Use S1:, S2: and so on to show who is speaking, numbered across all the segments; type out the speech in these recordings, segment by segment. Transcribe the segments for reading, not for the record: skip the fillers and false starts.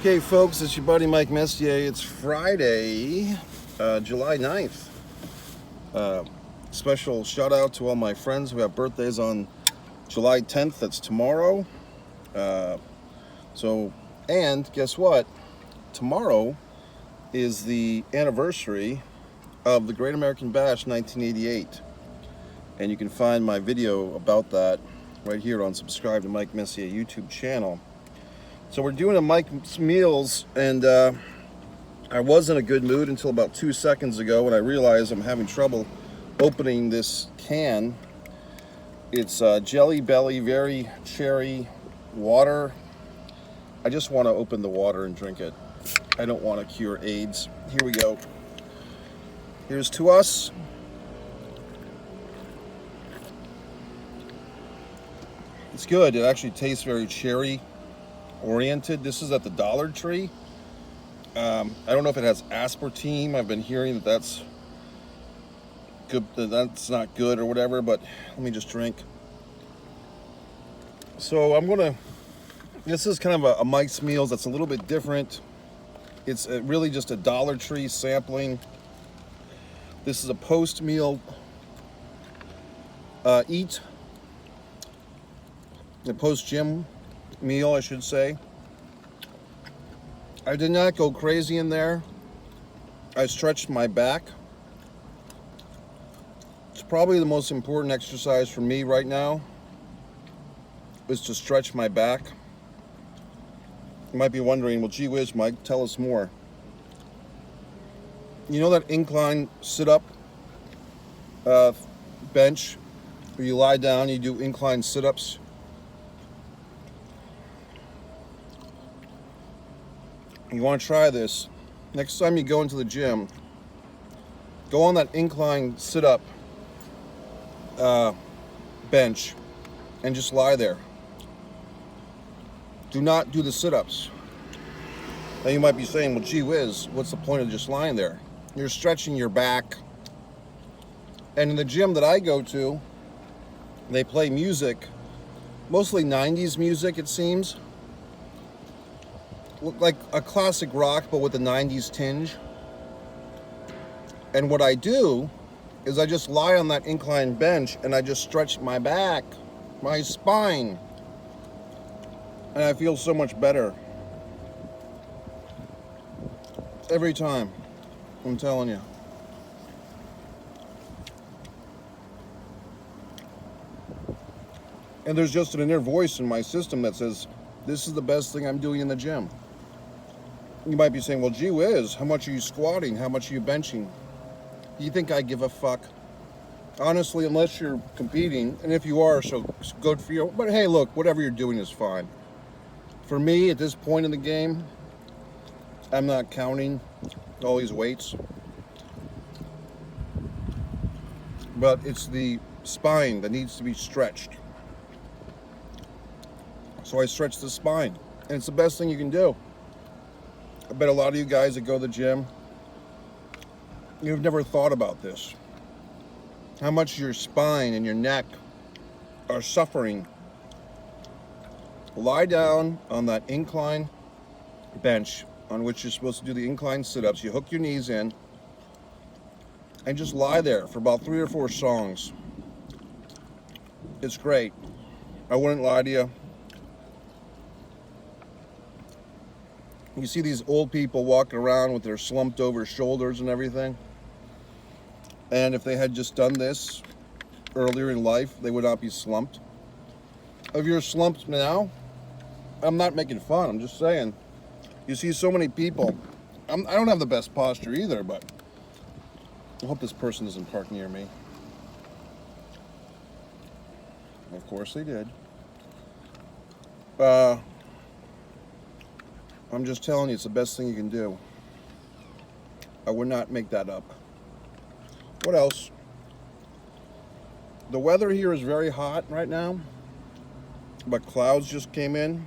S1: Okay, folks, it's your buddy Mike Messier. It's Friday, July 9th. Special shout out to all my friends who have birthdays on July 10th. That's tomorrow. And guess what? Tomorrow is the anniversary of the Great American Bash 1988. And you can find my video about that right here on Subscribe to Mike Messier YouTube channel. So we're doing a Mike's Meals, and I was in a good mood until about 2 seconds ago when I realized I'm having trouble opening this can. It's Jelly Belly Very Cherry Water. I just want to open the water and drink it. I don't want to cure AIDS. Here we go. Here's to us. It's good. It actually tastes very cherry oriented. This is at the Dollar Tree. I don't know if it has aspartame. I've been hearing that that's good, that's not good or whatever, but let me just drink. So this is kind of a Mike's Meals that's a little bit different. It's really just a Dollar Tree sampling. This is a post-meal eat, a post-gym meal, I should say. I did not go crazy in there. I stretched my back. It's probably the most important exercise for me right now, is to stretch my back. You might be wondering, well, gee whiz, Mike, tell us more. You know that incline sit-up bench where you lie down, you do incline sit-ups? You want to try this. Next time you go into the gym, go on that incline sit-up bench and just lie there. Do not do the sit-ups. Now you might be saying, well, gee whiz, what's the point of just lying there? You're stretching your back. And in the gym that I go to, they play music, mostly 90s music, it seems. Like a classic rock, but with a 90s tinge. And what I do is I just lie on that inclined bench and I just stretch my back, my spine, and I feel so much better every time. I'm telling you. And there's just an inner voice in my system that says, this is the best thing I'm doing in the gym. You might be saying, well, gee whiz, how much are you squatting? How much are you benching? Do you think I give a fuck? Honestly, unless you're competing, and if you are, so good for you. But hey, look, whatever you're doing is fine. For me, at this point in the game, I'm not counting all these weights. But it's the spine that needs to be stretched. So I stretch the spine, and it's the best thing you can do. I bet a lot of you guys that go to the gym, you've never thought about this. How much your spine and your neck are suffering. Lie down on that incline bench on which you're supposed to do the incline sit-ups. You hook your knees in and just lie there for about 3 or 4 songs. It's great. I wouldn't lie to you. You see these old people walking around with their slumped over shoulders and everything. And if they had just done this earlier in life, they would not be slumped. If you're slumped now, I'm not making fun, I'm just saying. You see so many people. I don't have the best posture either, but I hope this person doesn't park near me. Of course they did. I'm just telling you, it's the best thing you can do. I would not make that up. What else? The weather here is very hot right now, but clouds just came in.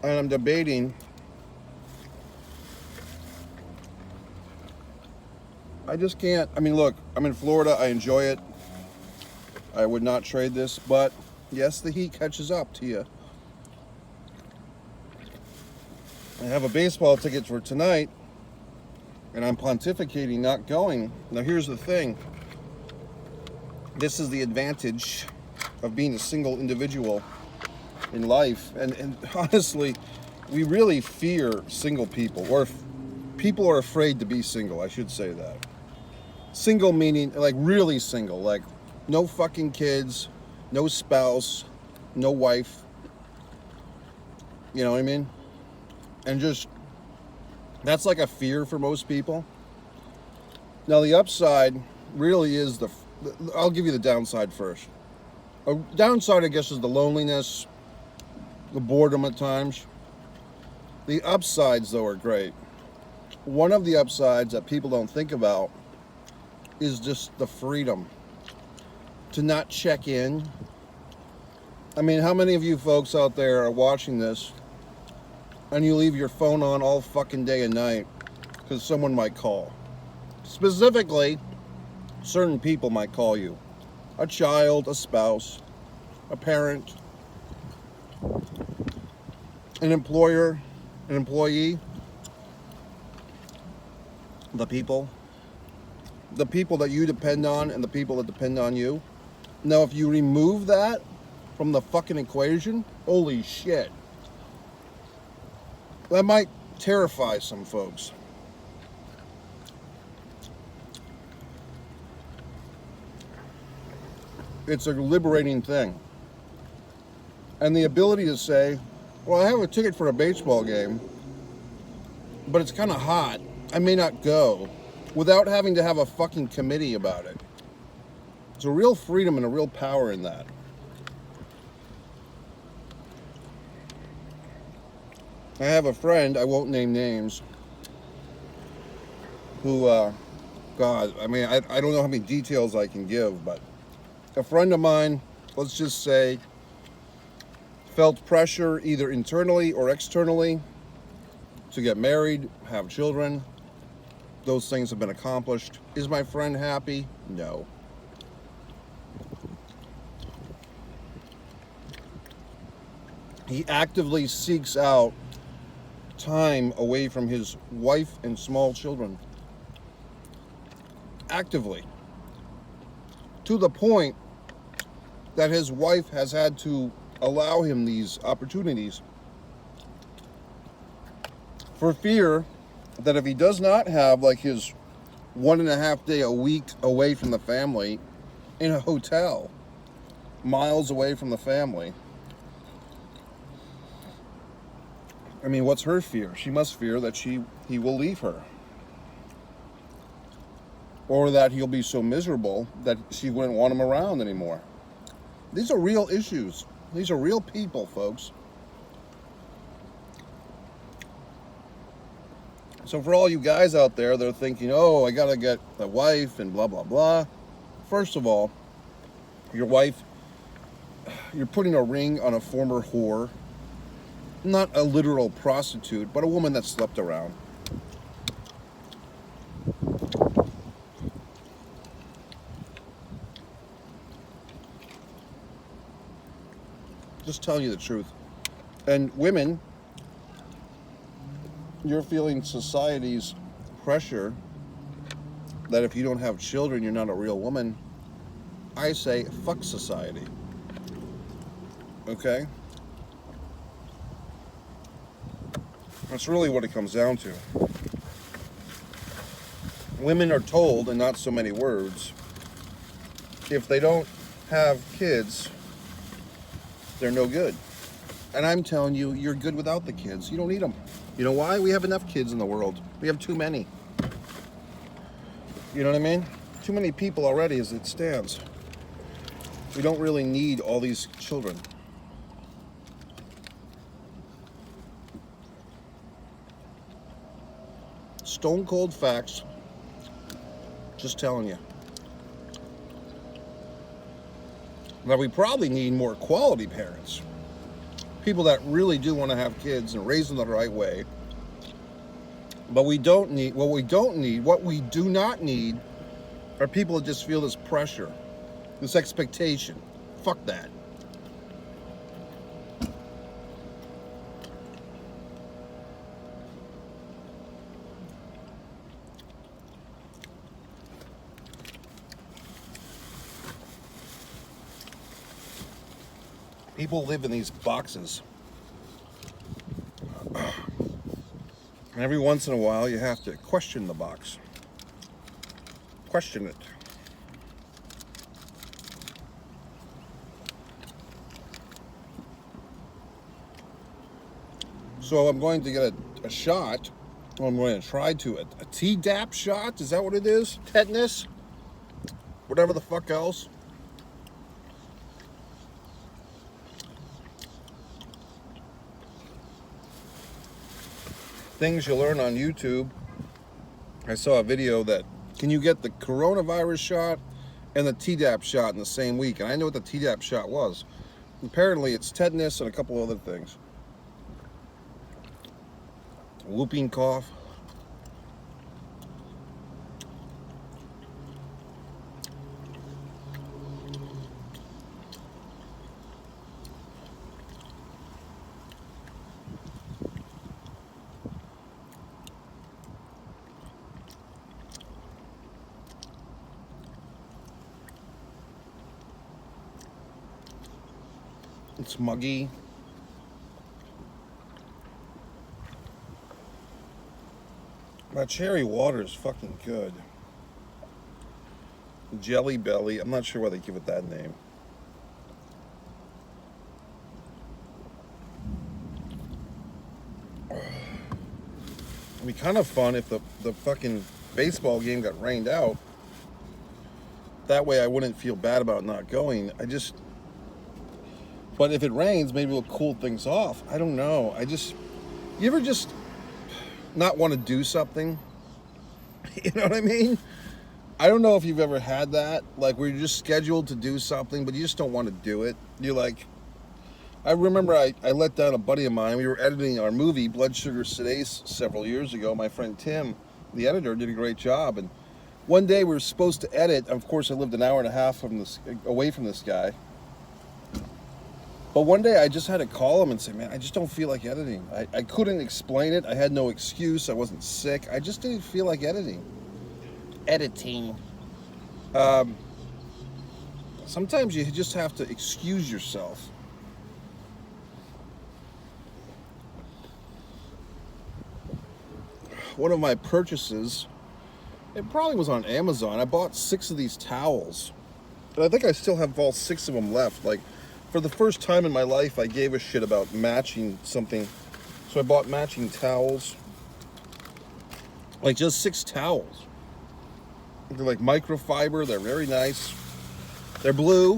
S1: And I'm debating. I just can't. I mean, look, I'm in Florida. I enjoy it. I would not trade this, but yes, the heat catches up to you. I have a baseball ticket for tonight, and I'm pontificating not going. Now here's the thing. This is the advantage of being a single individual in life. And honestly, we really fear single people, or people are afraid to be single, I should say that. Single meaning, like really single, like no fucking kids, no spouse, no wife. You know what I mean? And just, that's like a fear for most people. Now the upside really is I'll give you the downside first. A downside, I guess, is the loneliness, the boredom at times. The upsides, though, are great. One of the upsides that people don't think about is just the freedom to not check in. I mean, how many of you folks out there are watching this and you leave your phone on all fucking day and night because someone might call? Specifically, certain people might call you. A child, a spouse, a parent, an employer, an employee, the people that you depend on and the people that depend on you. Now, if you remove that from the fucking equation, holy shit, that might terrify some folks. It's a liberating thing. And the ability to say, well, I have a ticket for a baseball game, but it's kind of hot. I may not go, without having to have a fucking committee about it. There's a real freedom and a real power in that. I have a friend, I won't name names, who, God, I mean, I don't know how many details I can give, but a friend of mine, let's just say, felt pressure either internally or externally to get married, have children. Those things have been accomplished. Is my friend happy? No. He actively seeks out time away from his wife and small children. Actively. To the point that his wife has had to allow him these opportunities for fear that if he does not have like his 1.5 day a week away from the family in a hotel, miles away from the family. I mean, what's her fear? She must fear that he will leave her. Or that he'll be so miserable that she wouldn't want him around anymore. These are real issues. These are real people, folks. So for all you guys out there that are thinking, oh, I gotta get a wife and blah, blah, blah. First of all, your wife, you're putting a ring on a former whore. Not a literal prostitute, but a woman that slept around. Just telling you the truth. And women, you're feeling society's pressure that if you don't have children, you're not a real woman. I say, fuck society. Okay? That's really what it comes down to. Women are told, in not so many words, if they don't have kids, they're no good. And I'm telling you, you're good without the kids. You don't need them. You know why? We have enough kids in the world. We have too many. You know what I mean? Too many people already as it stands. We don't really need all these children. Stone cold facts. Just telling you. Now, we probably need more quality parents. People that really do want to have kids and raise them the right way. But what we do not need are people that just feel this pressure, this expectation. Fuck that. People live in these boxes. And every once in a while, you have to question the box. Question it. So I'm going to get a shot. Well, I'm going to try to. A Tdap shot? Is that what it is? Tetanus? Whatever the fuck else. Things you learn on YouTube. I saw a video that, can you get the coronavirus shot and the Tdap shot in the same week? And I know what the Tdap shot was. Apparently it's tetanus and a couple other things. Whooping cough. It's muggy. That cherry water is fucking good. Jelly Belly. I'm not sure why they give it that name. It'd be kind of fun if the fucking baseball game got rained out. That way I wouldn't feel bad about not going. But if it rains, maybe it'll cool things off. I don't know. You ever just not want to do something? You know what I mean? I don't know if you've ever had that, like where you're just scheduled to do something, but you just don't want to do it. You're like, I remember I let down a buddy of mine. We were editing our movie, Blood Sugar Sedace, several years ago. My friend Tim, the editor, did a great job. And one day we were supposed to edit. Of course, I lived an hour and a half away from this guy. But one day I just had to call him and say, man, I just don't feel like editing. I couldn't explain it. I had no excuse. I wasn't sick. I just didn't feel like editing. Sometimes you just have to excuse yourself. One of my purchases, it probably was on Amazon. I bought 6 of these towels. And I think I still have all 6 of them left. Like, for the first time in my life, I gave a shit about matching something. So I bought matching towels. Like just 6 towels. They're like microfiber. They're very nice. They're blue.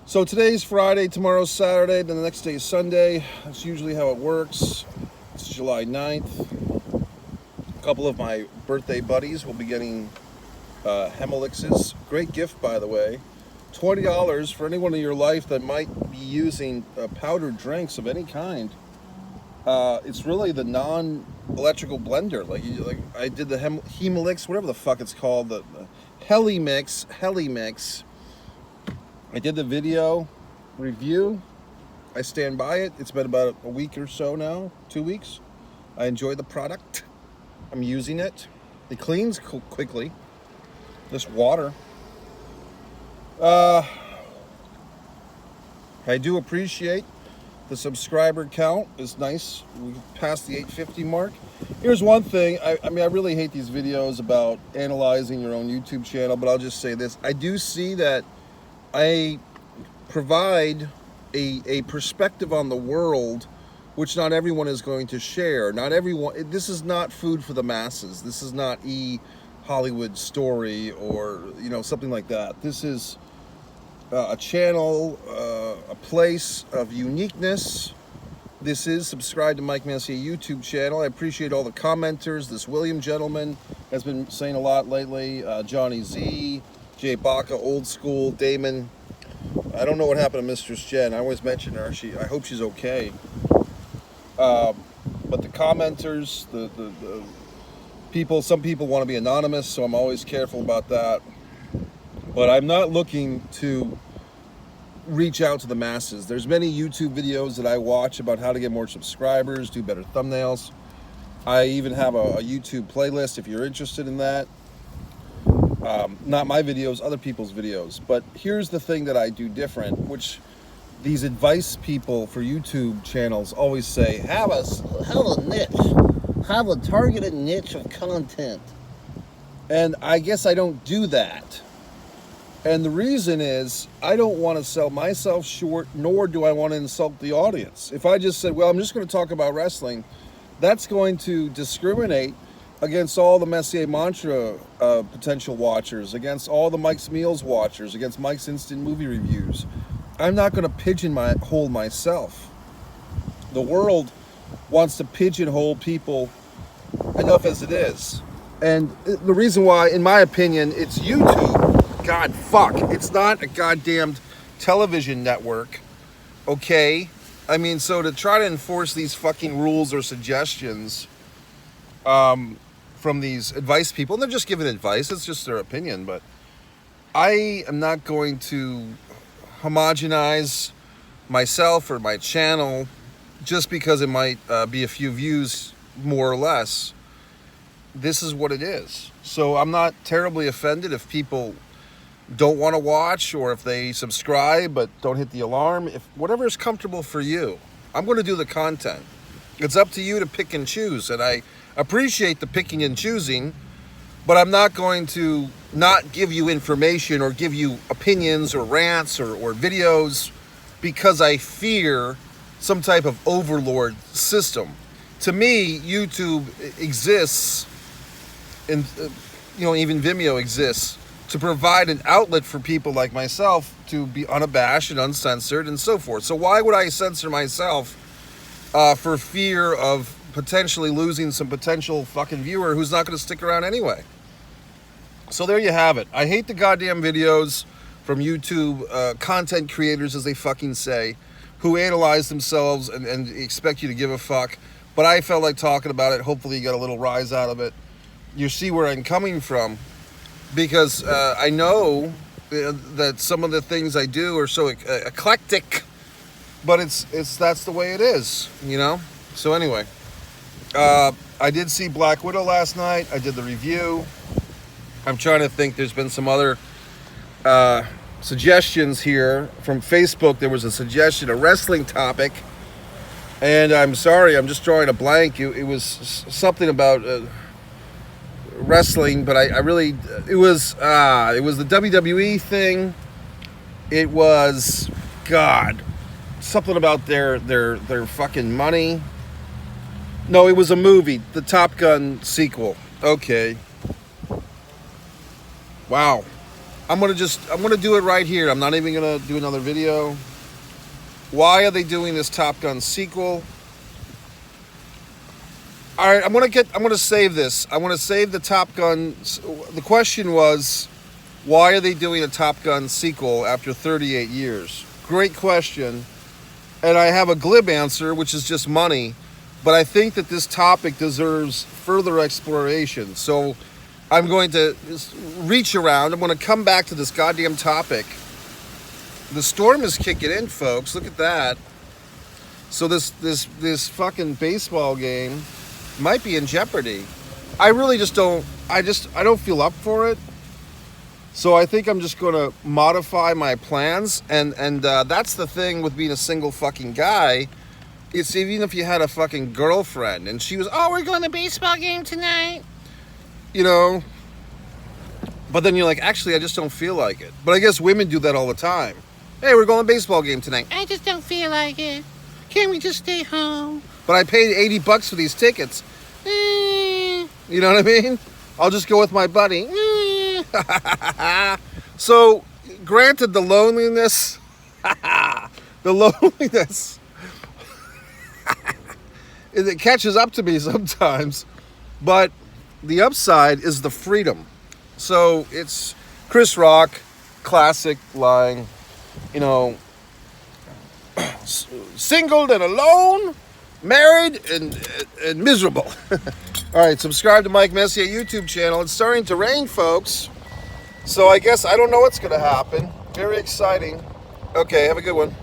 S1: So today's Friday, tomorrow's Saturday, then the next day is Sunday. That's usually how it works. It's July 9th. A couple of my birthday buddies will be getting Hemelixes. Great gift, by the way. $20 for anyone in your life that might be using powdered drinks of any kind. It's really the non-electrical blender. Like I did the Hemelix, whatever the fuck it's called, the Helimix. I did the video review. I stand by it. It's been about a week or so now, 2 weeks. I enjoy the product. I'm using it. It cleans quickly. Just water. I do appreciate the subscriber count. Is nice. We passed the 850 mark. Here's one thing. I mean, I really hate these videos about analyzing your own YouTube channel, but I'll just say this. I do see that I provide a perspective on the world which not everyone is going to share. Not everyone. This is not food for the masses. This is not Hollywood story or something like that. This is a channel, a place of uniqueness. This is subscribe to Mike Messier YouTube channel. I appreciate all the commenters. This William gentleman has been saying a lot lately. Johnny Z, Jay Baca, Old School, Damon. I don't know what happened to Mistress Jen. I always mention her. I hope she's okay. But the commenters, the people, some people want to be anonymous, so I'm always careful about that. But I'm not looking to reach out to the masses. There's many YouTube videos that I watch about how to get more subscribers, do better thumbnails. I even have a YouTube playlist if you're interested in that. Not my videos, other people's videos. But here's the thing that I do different, which these advice people for YouTube channels always say, have a niche, have a targeted niche of content. And I guess I don't do that. And the reason is, I don't want to sell myself short, nor do I want to insult the audience. If I just said, well, I'm just going to talk about wrestling, that's going to discriminate against all the Messier Mantra potential watchers, against all the Mike's Meals watchers, against Mike's Instant Movie Reviews. I'm not going to pigeonhole myself. The world wants to pigeonhole people enough as it is. And the reason why, in my opinion, it's YouTube. God, fuck. It's not a goddamn television network, okay? I mean, so to try to enforce these fucking rules or suggestions from these advice people, and they're just giving advice, it's just their opinion, but I am not going to homogenize myself or my channel just because it might be a few views more or less. This is what it is. So I'm not terribly offended if people don't want to watch, or if they subscribe but don't hit the alarm. If whatever is comfortable for you, I'm going to do the content. It's up to you to pick and choose, and I appreciate the picking and choosing, but I'm not going to not give you information or give you opinions or rants or videos because I fear some type of overlord system. To me, YouTube exists, and even Vimeo exists, to provide an outlet for people like myself to be unabashed and uncensored and so forth. So why would I censor myself for fear of potentially losing some potential fucking viewer who's not going to stick around anyway? So there you have it. I hate the goddamn videos from YouTube content creators, as they fucking say, who analyze themselves and expect you to give a fuck. But I felt like talking about it. Hopefully you got a little rise out of it. You see where I'm coming from. Because I know that some of the things I do are so eclectic, but that's the way it is, So anyway, I did see Black Widow last night. I did the review. I'm trying to think. There's been some other suggestions here from Facebook. There was a suggestion, a wrestling topic, and I'm sorry, I'm just drawing a blank. It was something about wrestling, but I really, it was the WWE thing. It was, God, something about their fucking money. No, it was a movie, the Top Gun sequel. Okay. Wow. I'm gonna do it right here. I'm not even gonna do another video. Why are they doing this Top Gun sequel? All right, I'm gonna save this. I want to save the Top Gun. The question was, why are they doing a Top Gun sequel after 38 years? Great question. And I have a glib answer, which is just money. But I think that this topic deserves further exploration. So I'm going to reach around. I'm going to come back to this goddamn topic. The storm is kicking in, folks. Look at that. So this fucking baseball game might be in jeopardy. I really just don't, I don't feel up for it. So I think I'm just going to modify my plans. And that's the thing with being a single fucking guy. It's even if you had a fucking girlfriend and she was, oh, we're going to the baseball game tonight. But then you're like, actually, I just don't feel like it. But I guess women do that all the time. Hey, we're going to the baseball game tonight. I just don't feel like it. Can't we just stay home? But I paid $80 for these tickets. You know what I mean? I'll just go with my buddy. So, granted, the loneliness, it catches up to me sometimes. But the upside is the freedom. So, it's Chris Rock, classic line, singled and alone, married and miserable. All right, subscribe to Mike Messier YouTube channel. It's starting to rain, folks. So I guess I don't know what's going to happen. Very exciting. Okay, have a good one.